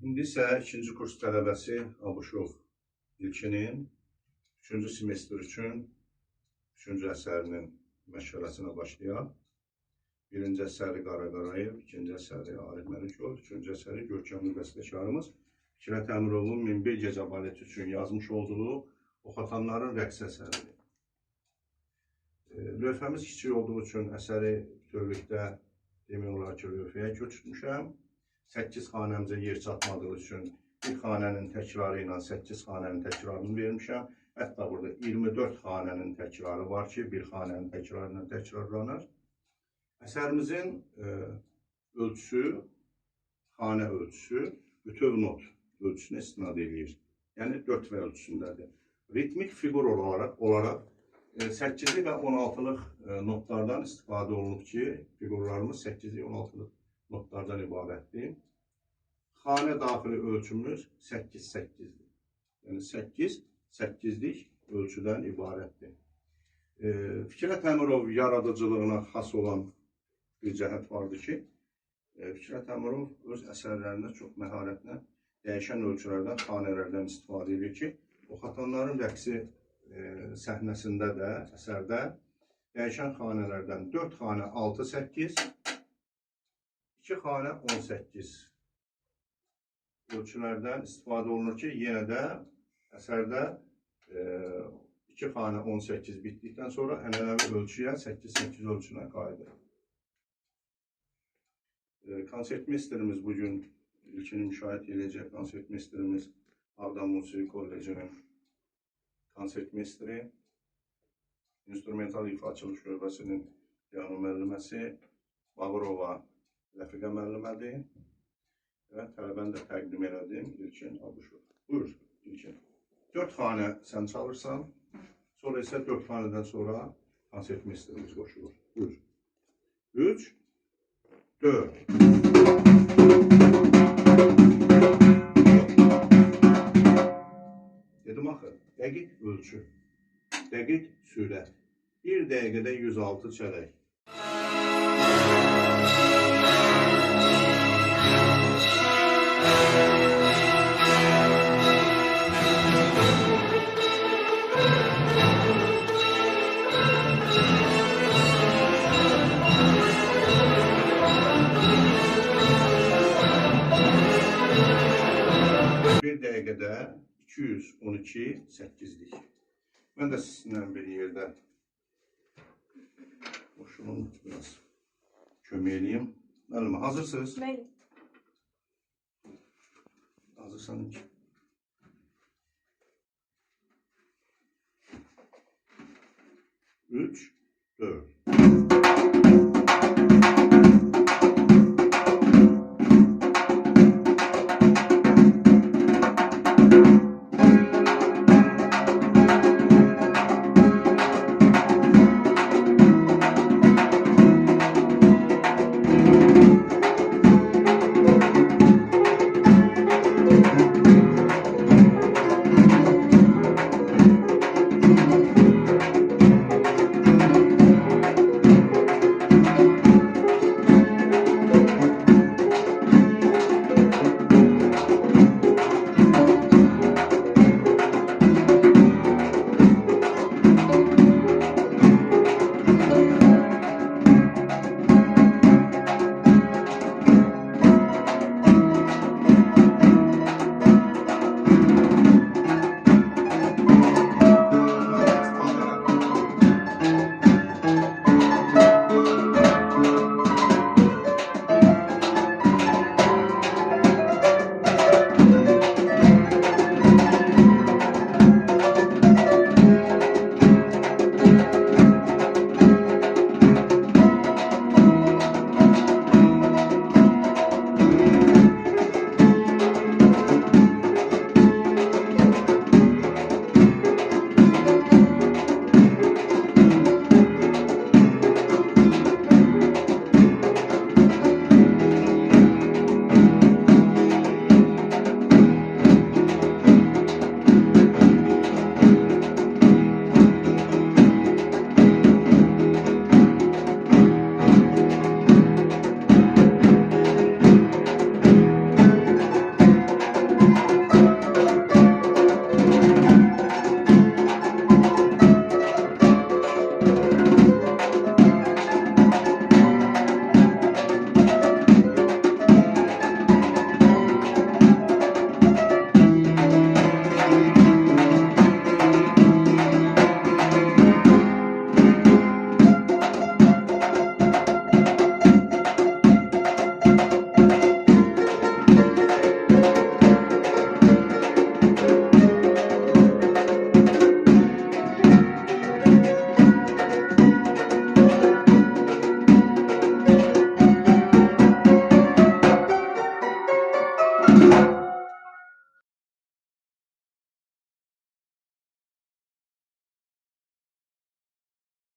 İndi isə ikinci kurs tələbəsi Abuşov İlkinin 3-cü semestr üçün 3-cü əsərinin məşğələsinə başlayaq. Birinci əsəri Qara Qarayev, ikinci əsəri Arif Məlikov, üçüncü əsəri görkəmli bəstəkarımız Fikrət Əmirovun 1001 gecə baleti üçün yazmış olduğu Oxatanların rəqs əsəridir. Lövhəmiz kiçik olduğu üçün əsəri bütövlükdə demək olar ki, lövhəyə köçürmüşəm. 8 xanəmizə yer çatmadığı üçün bir xanənin təkrarı ilə 8 xanənin təkrarını vermişəm. Hətta burada 24 xanənin təkrarı var ki, bir xanənin təkrarı ilə təkrarlanır. Əsərimizin ölçüsü, xanə ölçüsü bütöv not ölçüsünə istinad edir. Yəni 4 və ölçüsündədir. Ritmik fiqur olaraq 8'li və 16'lıq notlardan istifadə olunub ki, fiqurlarımız 8'li 16'lıq notlardan ibarətdir. Xanə daxili ölçümüz 8-8'dir. Yəni 8-8'lik ölçüdən ibarətdir. Fikrət Əmirov yaradıcılığına xas olan bir cəhət vardır ki, Fikrət Əmirov öz əsərlərində çox məharətlə dəyişən ölçülərdən, xanələrdən istifadə edir ki, Oxatanların rəqsi səhnəsində də, əsərdə dəyişən xanələrdən 4 xanə 6-8, 2 xanə 18 ölçülərdən istifadə olunur ki, yenə də əsərdə 2 xanə 18 bitdikdən sonra ənənəvi ölçüyə 8-8 ölçünə qayıdır. Konsertmesterimiz bugün ilkini müşahidə edəcək. Konsertmesterimiz Ağdam Musiqi Kollecinin konsertmesteri, instrumental ifaçılıq şöbəsinin piano müəlliməsi Bağırova Rəfiqə müəllimədir və tələbəni də təqdim elədim İlkin Abuşov. Buyur İlkin. 4 xanə sən çalırsan, sonra isə 4 xanədən sonra konsertmesterimiz qoşulur. Buyur. 3, 4. Dedim axı, dəqiq ölçü, dəqiq sürət. 1 dəqiqədə 106 çələk. Bir dəqiqədə 212-8'lik. Mən də sizinlə bir yerdə şunun biraz kömək eləyim. Müəllimə, hazırsınız? Bəli. Hazırsan ki. Üç, 4.